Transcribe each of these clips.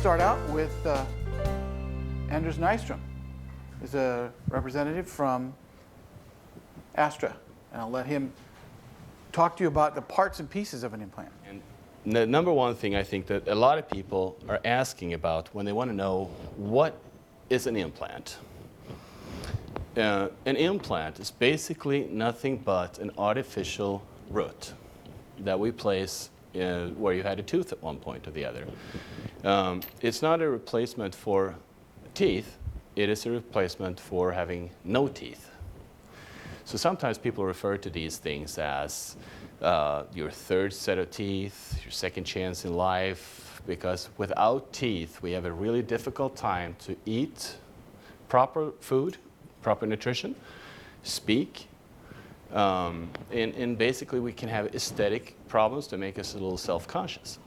start out with Anders Nystrom, who's a representative from Astra, and I'll let him talk to you about the parts and pieces of an implant. And the number one thing I think that a lot of people are asking about when they want to know what is an implant. An implant is basically nothing but an artificial root that we place where you had a tooth at one point or the other. It's not a replacement for teeth, it is a replacement for having no teeth. So sometimes people refer to these things as your third set of teeth, your second chance in life, because without teeth we have a really difficult time to eat proper food, proper nutrition, speak, and basically we can have aesthetic problems to make us a little self-conscious.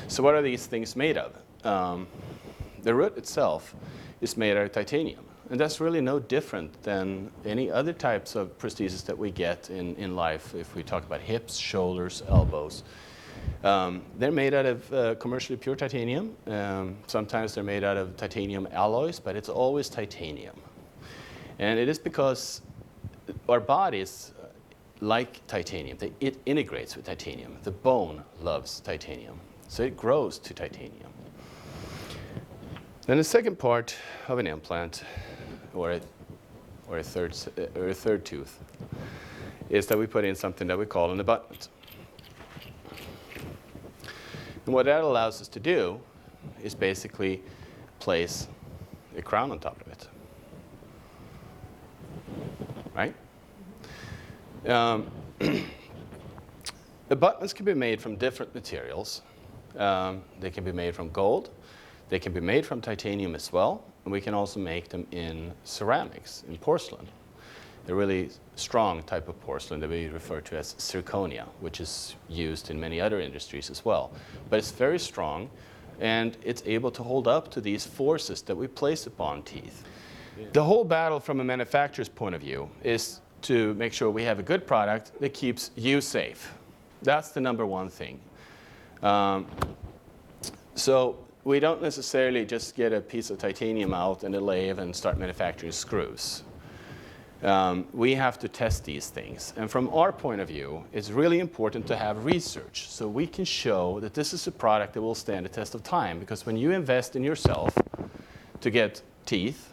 So what are these things made of? The root itself is made out of titanium, and that's really no different than any other types of prosthesis that we get in life. If we talk about hips, shoulders, elbows, they're made out of commercially pure titanium. Sometimes they're made out of titanium alloys, but it's always titanium. And it is because our bodies like titanium. It integrates with titanium. The bone loves titanium, so it grows to titanium. Then the second part of an implant, or a third tooth, is that we put in something that we call an abutment. And what that allows us to do is basically place a crown on top of it. Right? Abutments can be made from different materials. They can be made from gold. They can be made from titanium as well. And we can also make them in ceramics, in porcelain. A really strong type of porcelain that we refer to as zirconia, which is used in many other industries as well. But it's very strong, and it's able to hold up to these forces that we place upon teeth. The whole battle from a manufacturer's point of view is to make sure we have a good product that keeps you safe. That's the number one thing. So we don't necessarily just get a piece of titanium out in a lathe and start manufacturing screws. We have to test these things. And from our point of view, it's really important to have research so we can show that this is a product that will stand the test of time. Because when you invest in yourself to get teeth,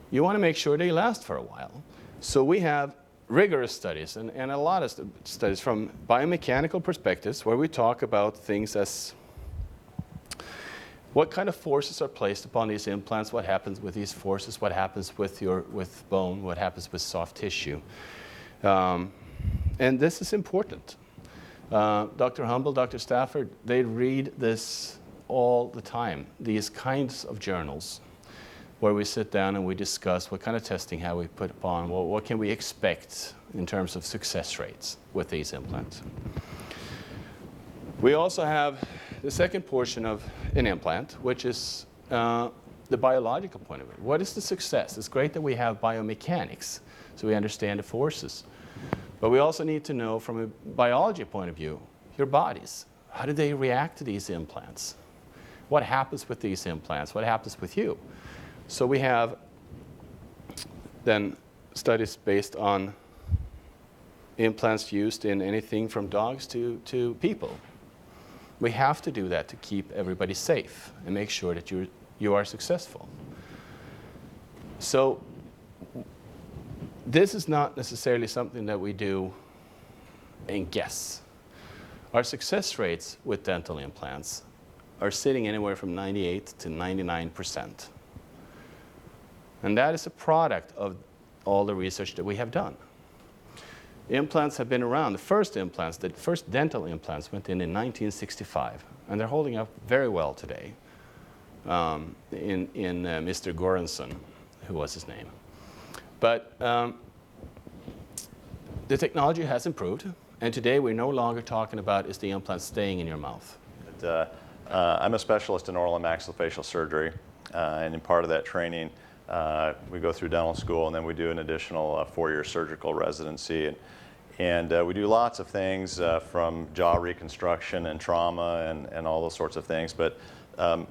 you want to make sure they last for a while. So we have rigorous studies and a lot of studies from biomechanical perspectives where we talk about things as what kind of forces are placed upon these implants, what happens with these forces, what happens with bone, what happens with soft tissue. And this is important. Dr. Humble, Dr. Stafford, they read this all the time, these kinds of journals, where we sit down and we discuss what kind of testing have we put upon, what can we expect in terms of success rates with these implants. We also have the second portion of an implant, which is the biological point of view. What is the success? It's great that we have biomechanics, so we understand the forces. But we also need to know from a biology point of view, your bodies. How do they react to these implants? What happens with these implants? What happens with you? So we have then studies based on implants used in anything from dogs to people. We have to do that to keep everybody safe and make sure that you are successful. So this is not necessarily something that we do and guess. Our success rates with dental implants are sitting anywhere from 98 to 99%. And that is a product of all the research that we have done. Implants have been around. The first dental implants went in 1965, and they're holding up very well today. Mr. Goranson, who was his name. But the technology has improved, and today we're no longer talking about is the implant staying in your mouth. I'm a specialist in oral and maxillofacial surgery, and in part of that training, we go through dental school, and then we do an additional 4-year surgical residency. And we do lots of things from jaw reconstruction and trauma and all those sorts of things. But the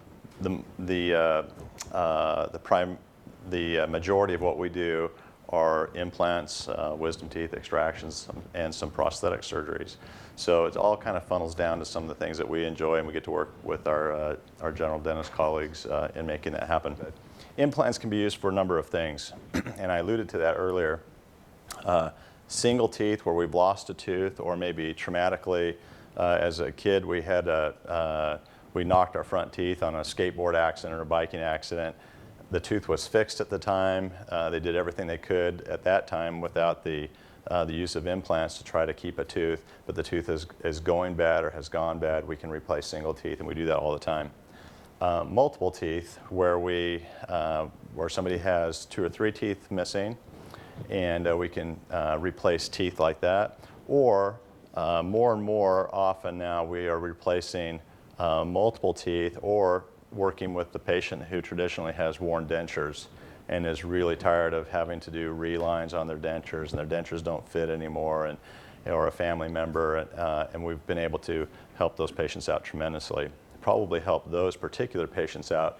majority of what we do are implants, wisdom teeth extractions, and some prosthetic surgeries. So it all kind of funnels down to some of the things that we enjoy, and we get to work with our general dentist colleagues in making that happen. Implants can be used for a number of things, and I alluded to that earlier. Single teeth where we've lost a tooth, or maybe traumatically as a kid we knocked our front teeth on a skateboard accident or a biking accident. The tooth was fixed at the time. They did everything they could at that time without the use of implants to try to keep a tooth, but the tooth is going bad or has gone bad. We can replace single teeth, and we do that all the time. Multiple teeth, where somebody has 2 or 3 teeth missing, and we can replace teeth like that. Or more and more often now, we are replacing multiple teeth, or working with the patient who traditionally has worn dentures and is really tired of having to do relines on their dentures, and their dentures don't fit anymore, or a family member, and we've been able to help those patients out tremendously. Probably help those particular patients out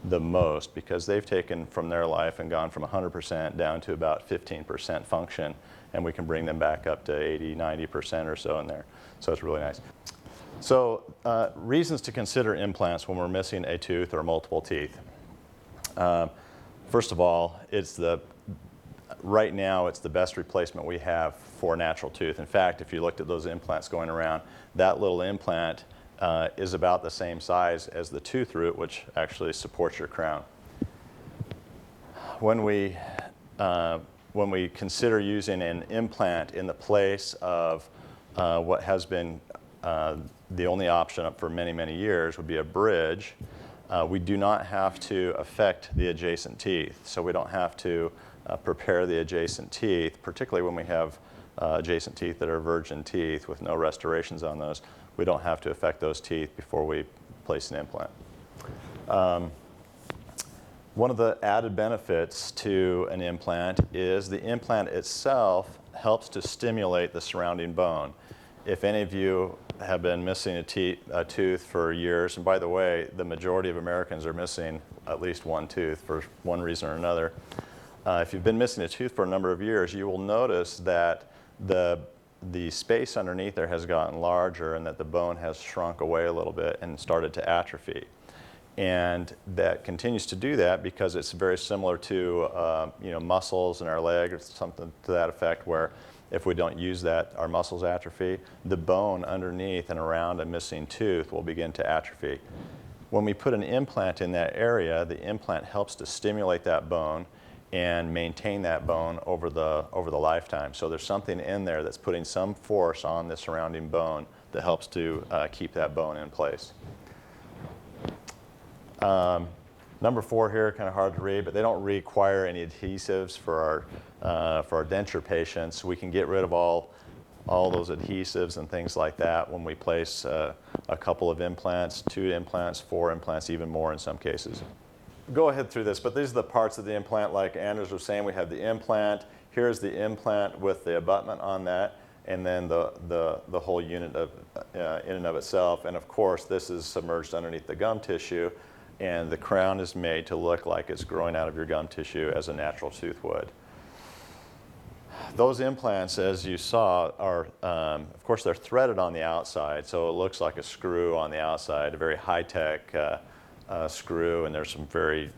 the most, because they've taken from their life and gone from 100% down to about 15% function, and we can bring them back up to 80, 90% or so in there. So it's really nice. So reasons to consider implants when we're missing a tooth or multiple teeth. First of all, right now it's the best replacement we have for a natural tooth. In fact, if you looked at those implants going around, that little implant is about the same size as the tooth root, which actually supports your crown. When we consider using an implant in the place of what has been the only option for many, many years would be a bridge, we do not have to affect the adjacent teeth. So we don't have to prepare the adjacent teeth, particularly when we have adjacent teeth that are virgin teeth with no restorations on those. We don't have to affect those teeth before we place an implant. One of the added benefits to an implant is the implant itself helps to stimulate the surrounding bone. If any of you have been missing a tooth for years, and by the way, the majority of Americans are missing at least one tooth for one reason or another. If you've been missing a tooth for a number of years, you will notice that the space underneath there has gotten larger, and that the bone has shrunk away a little bit and started to atrophy. And that continues to do that because it's very similar to muscles in our leg or something to that effect, where if we don't use that, our muscles atrophy. The bone underneath and around a missing tooth will begin to atrophy. When we put an implant in that area, the implant helps to stimulate that bone and maintain that bone over the lifetime. So there's something in there that's putting some force on the surrounding bone that helps to keep that bone in place. Number 4 here, kind of hard to read, but they don't require any adhesives for our denture patients. We can get rid of all those adhesives and things like that when we place a couple of implants, 2 implants, 4 implants, even more in some cases. Go ahead through this, but these are the parts of the implant. Like Anders was saying, we have the implant. Here's the implant with the abutment on that, and then the whole unit in and of itself. And of course, this is submerged underneath the gum tissue, and the crown is made to look like it's growing out of your gum tissue as a natural tooth would. Those implants, as you saw, are, of course, they're threaded on the outside, so it looks like a screw on the outside, a very high-tech screw, and there's some very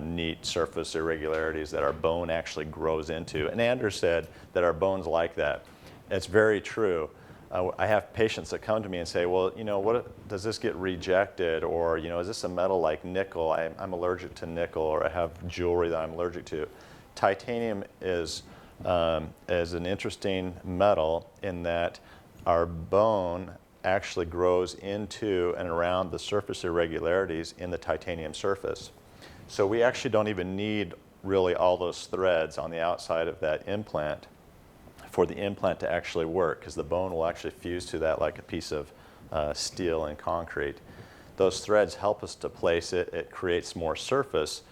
neat surface irregularities that our bone actually grows into. And Anders said that our bones like that. It's very true. I have patients that come to me and say, well, what does this get rejected? Or, is this a metal like nickel? I'm allergic to nickel, or I have jewelry that I'm allergic to. Titanium is an interesting metal in that our bone actually grows into and around the surface irregularities in the titanium surface. So we actually don't even need really all those threads on the outside of that implant for the implant to actually work, because the bone will actually fuse to that like a piece of steel and concrete. Those threads help us to place it. It creates more surface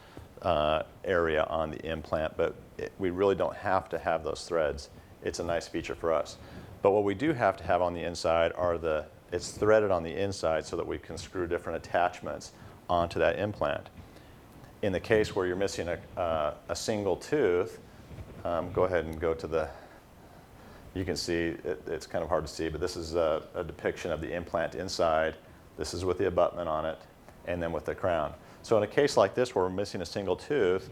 area on the implant, but we really don't have to have those threads. It's a nice feature for us. But what we do have to have on the inside are it's threaded on the inside so that we can screw different attachments onto that implant. In the case where you're missing a single tooth, go ahead and go to the, you can see, it's kind of hard to see, but this is a depiction of the implant inside. This is with the abutment on it, and then with the crown. So in a case like this where we're missing a single tooth,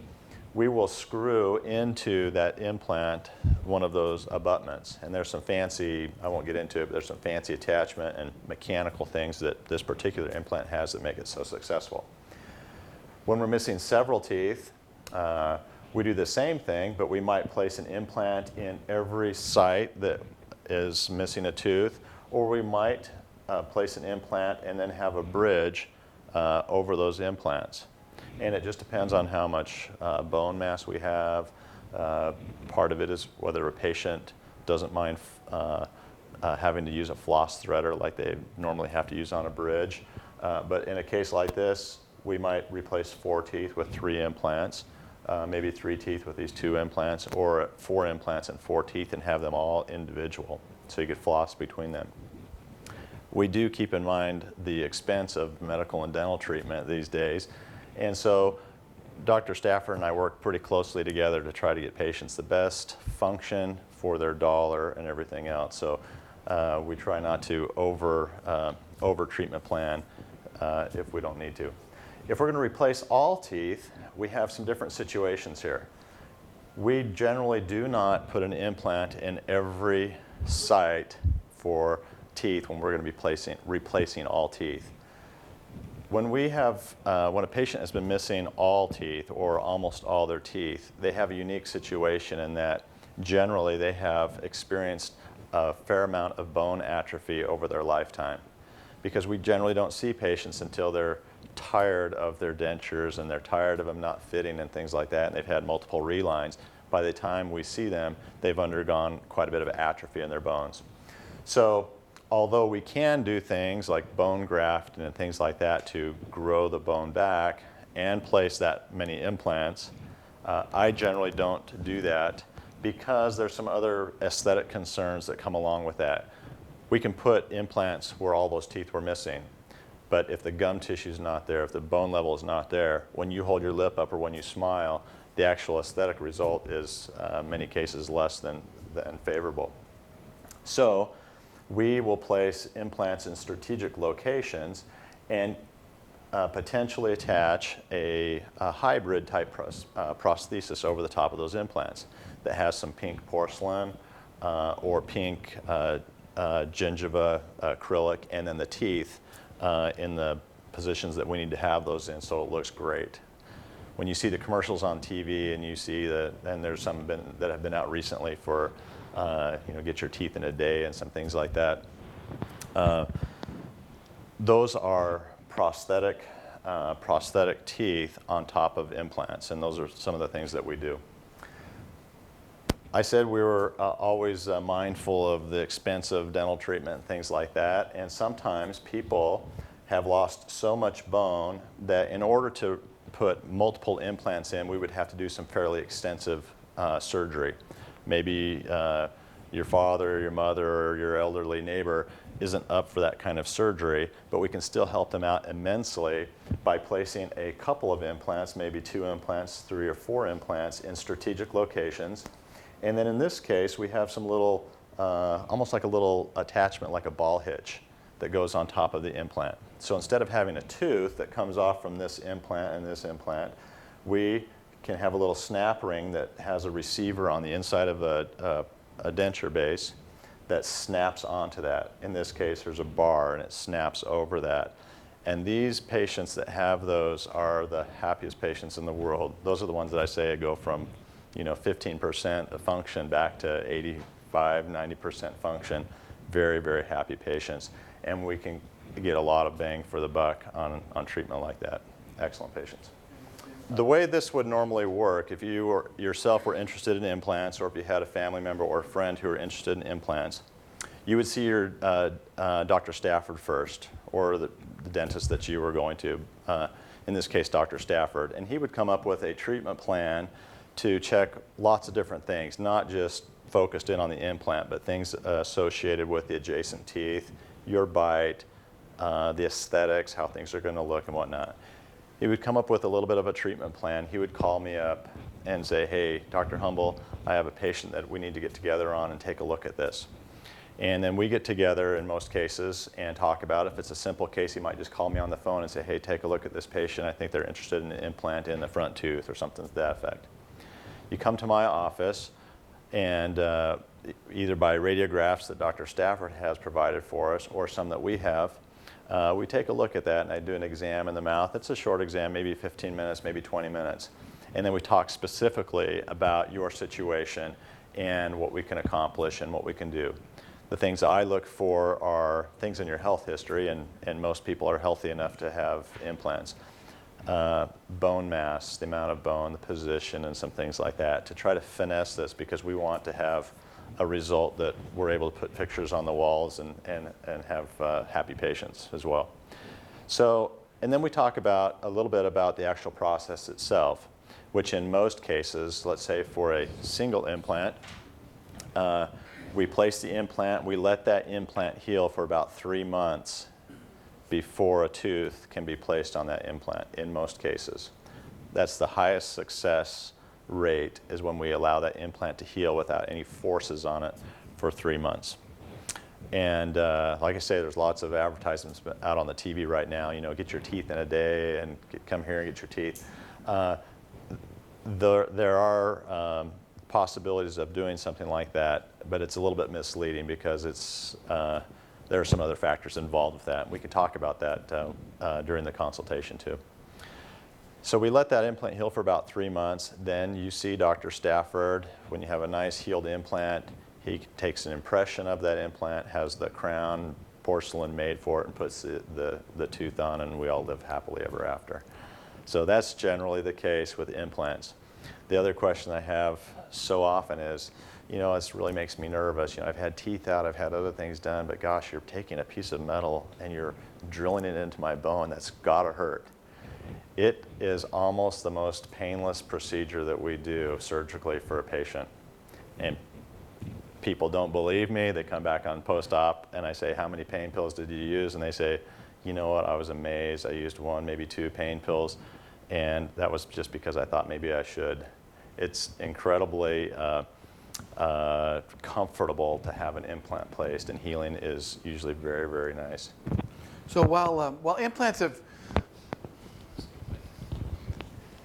we will screw into that implant one of those abutments. And there's some fancy, I won't get into it, but there's some fancy attachment and mechanical things that this particular implant has that make it so successful. When we're missing several teeth, we do the same thing, but we might place an implant in every site that is missing a tooth, or we might place an implant and then have a bridge over those implants. And it just depends on how much bone mass we have. Part of it is whether a patient doesn't mind having to use a floss threader like they normally have to use on a bridge. But in a case like this, we might replace 4 teeth with 3 implants, maybe 3 teeth with these 2 implants, or 4 implants and 4 teeth and have them all individual, so you could floss between them. We do keep in mind the expense of medical and dental treatment these days, and so Dr. Stafford and I work pretty closely together to try to get patients the best function for their dollar and everything else. So we try not to over treatment plan if we don't need to. If we're going to replace all teeth, we have some different situations here. We generally do not put an implant in every site for teeth when we're going to be replacing all teeth. When a patient has been missing all teeth or almost all their teeth, they have a unique situation in that generally they have experienced a fair amount of bone atrophy over their lifetime, because we generally don't see patients until they're tired of their dentures and they're tired of them not fitting and things like that, and they've had multiple relines. By the time we see them, they've undergone quite a bit of atrophy in their bones. So although we can do things like bone graft and things like that to grow the bone back and place that many implants, I generally don't do that because there's some other aesthetic concerns that come along with that. We can put implants where all those teeth were missing, but if the gum tissue is not there, if the bone level is not there, when you hold your lip up or when you smile, the actual aesthetic result is in many cases less than favorable. So we will place implants in strategic locations and potentially attach a hybrid type prosthesis over the top of those implants that has some pink porcelain or pink gingiva acrylic, and then the teeth in the positions that we need to have those in so it looks great. When you see the commercials on TV and you see and there's some that have been out recently for get your teeth in a day and some things like that. Those are prosthetic teeth on top of implants, and those are some of the things that we do. I said we were always mindful of the expense of dental treatment and things like that, and sometimes people have lost so much bone that in order to put multiple implants in, we would have to do some fairly extensive surgery. Maybe your father, your mother, or your elderly neighbor isn't up for that kind of surgery, but we can still help them out immensely by placing a couple of implants, maybe 2 implants, 3 or 4 implants in strategic locations. And then in this case, we have some little, almost like a little attachment, like a ball hitch that goes on top of the implant. So instead of having a tooth that comes off from this implant and this implant, we can have a little snap ring that has a receiver on the inside of a denture base that snaps onto that. In this case, there's a bar and it snaps over that. And these patients that have those are the happiest patients in the world. Those are the ones that I say go from 15% of function back to 85, 90% function. Very, very happy patients. And we can get a lot of bang for the buck on treatment like that. Excellent patients. The way this would normally work, if you yourself were interested in implants, or if you had a family member or a friend who were interested in implants, you would see your Dr. Stafford first, or the dentist that you were going to, in this case, Dr. Stafford, and he would come up with a treatment plan to check lots of different things, not just focused in on the implant, but things associated with the adjacent teeth, your bite, the aesthetics, how things are going to look and whatnot. He would come up with a little bit of a treatment plan. He would call me up and say, hey, Dr. Humble, I have a patient that we need to get together on and take a look at this. And then we get together in most cases and talk about it. If it's a simple case, he might just call me on the phone and say, hey, take a look at this patient. I think they're interested in an implant in the front tooth or something to that effect. You come to my office, and either by radiographs that Dr. Stafford has provided for us or some that we have, we take a look at that, and I do an exam in the mouth. It's a short exam, maybe 15 minutes, maybe 20 minutes. And then we talk specifically about your situation and what we can accomplish and what we can do. The things I look for are things in your health history, and most people are healthy enough to have implants. Bone mass, the amount of bone, the position, and some things like that to try to finesse this, because we want to have a result that we're able to put pictures on the walls and have happy patients as well. So, and then we talk about a little bit about the actual process itself, which in most cases, let's say for a single implant, we place the implant, we let that implant heal for about 3 months before a tooth can be placed on that implant in most cases. That's the highest success rate, is when we allow that implant to heal without any forces on it for 3 months. And like I say, there's lots of advertisements out on the TV right now, you know, get your teeth in a day and come here and get your teeth. There are possibilities of doing something like that, but it's a little bit misleading because it's, there are some other factors involved with that. We can talk about that during the consultation too. So we let that implant heal for about 3 months. Then you see Dr. Stafford. When you have a nice healed implant, he takes an impression of that implant, has the crown porcelain made for it, and puts the tooth on, and we all live happily ever after. So that's generally the case with implants. The other question I have so often is, you know, this really makes me nervous. You know, I've had teeth out, I've had other things done, but gosh, you're taking a piece of metal and you're drilling it into my bone. That's gotta hurt. It is almost the most painless procedure that we do surgically for a patient. And people don't believe me. They come back on post-op and I say, how many pain pills did you use? And they say, you know what, I was amazed. I used 1, maybe 2 pain pills. And that was just because I thought maybe I should. It's incredibly comfortable to have an implant placed, and healing is usually very, very nice. So while implants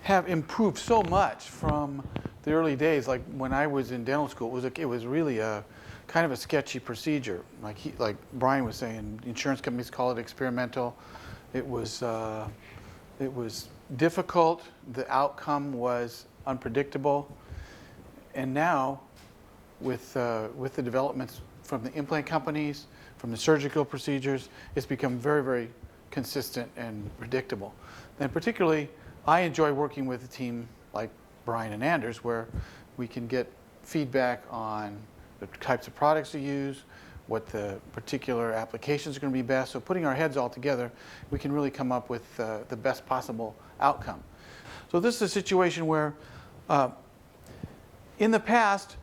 have improved so much from the early days, like when I was in dental school, it was really a kind of a sketchy procedure. Like Brian was saying, insurance companies call it experimental. It was difficult. The outcome was unpredictable. And now, with the developments from the implant companies, from the surgical procedures, it's become very, very consistent and predictable. And particularly, I enjoy working with a team like Brian and Anders, where we can get feedback on the types of products to use, what the particular applications are going to be best. So putting our heads all together, we can really come up with the best possible outcome. So this is a situation where, in the past,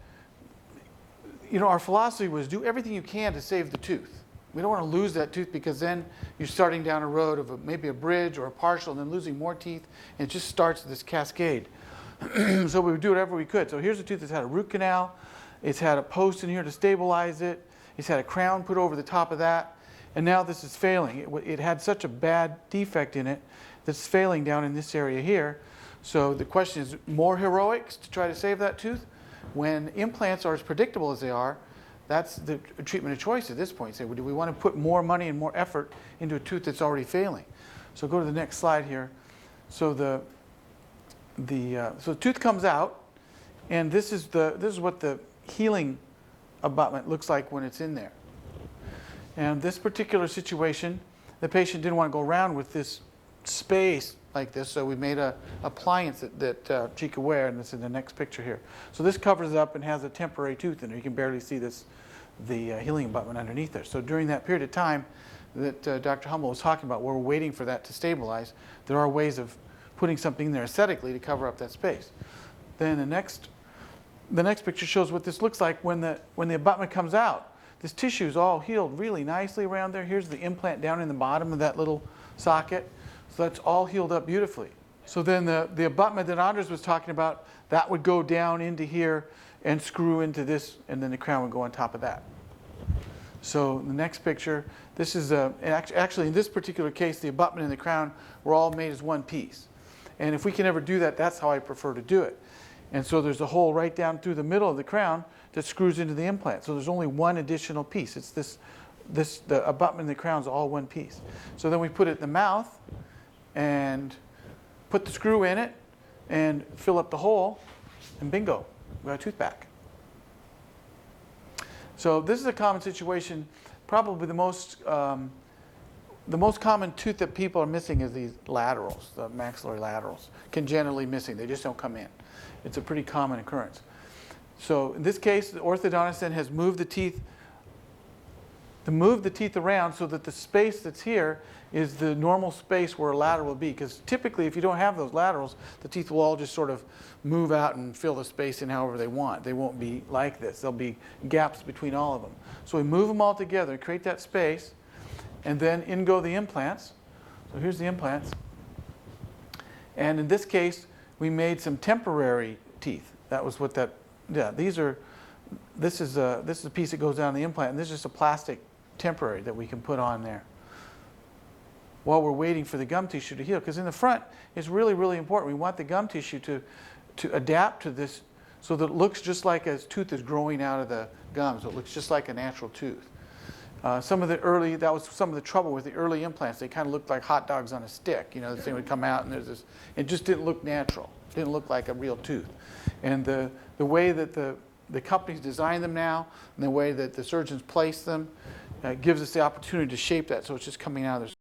you know, our philosophy was do everything you can to save the tooth. We don't want to lose that tooth, because then you're starting down a road of maybe a bridge or a partial and then losing more teeth, and it just starts this cascade. So we would do whatever we could. So here's a tooth that's had a root canal. It's had a post in here to stabilize it. It's had a crown put over the top of that. And now this is failing. It had such a bad defect in it that's failing down in this area here. So the question is, more heroics to try to save that tooth? When implants are as predictable as they are, that's the treatment of choice at this point. Say, well, do we want to put more money and more effort into a tooth that's already failing? So go to the next slide here. So the tooth comes out, and this is what the healing abutment looks like when it's in there. And this particular situation, the patient didn't want to go around with this space like this, so we made a appliance that she could wear, and this is the next picture here. So this covers up and has a temporary tooth in there. You can barely see the healing abutment underneath there. So during that period of time that Dr. Humble was talking about, where we're waiting for that to stabilize, there are ways of putting something there aesthetically to cover up that space. Then the next picture shows what this looks like when the abutment comes out. This tissue is all healed really nicely around there. Here's the implant down in the bottom of that little socket. So that's all healed up beautifully. So then the abutment that Andres was talking about, that would go down into here and screw into this, and then the crown would go on top of that. So the next picture, this is actually in this particular case, the abutment and the crown were all made as one piece. And if we can ever do that, that's how I prefer to do it. And so there's a hole right down through the middle of the crown that screws into the implant. So there's only one additional piece. It's the abutment and the crown is all one piece. So then we put it in the mouth and put the screw in it and fill up the hole, and bingo, we got a tooth back. So this is a common situation. Probably the most common tooth that people are missing is these laterals, the maxillary laterals, congenitally missing. They just don't come in. It's a pretty common occurrence. So in this case, the orthodontist then has moved the teeth around so that the space that's here is the normal space where a lateral would be. Because typically, if you don't have those laterals, the teeth will all just sort of move out and fill the space in however they want. They won't be like this. There'll be gaps between all of them. So we move them all together, create that space, and then in go the implants. So here's the implants. And in this case, we made some temporary teeth. That was what that, yeah, this is a piece that goes down the implant, and this is just a plastic temporary that we can put on there while we're waiting for the gum tissue to heal. Because in the front, it's really, really important. We want the gum tissue to adapt to this so that it looks just like a tooth is growing out of the gum. So it looks just like a natural tooth. That was some of the trouble with the early implants. They kind of looked like hot dogs on a stick. You know, the thing would come out and there's this, it just didn't look natural. It didn't look like a real tooth. And the way that the companies design them now and the way that the surgeons place them gives us the opportunity to shape that so it's just coming out of there.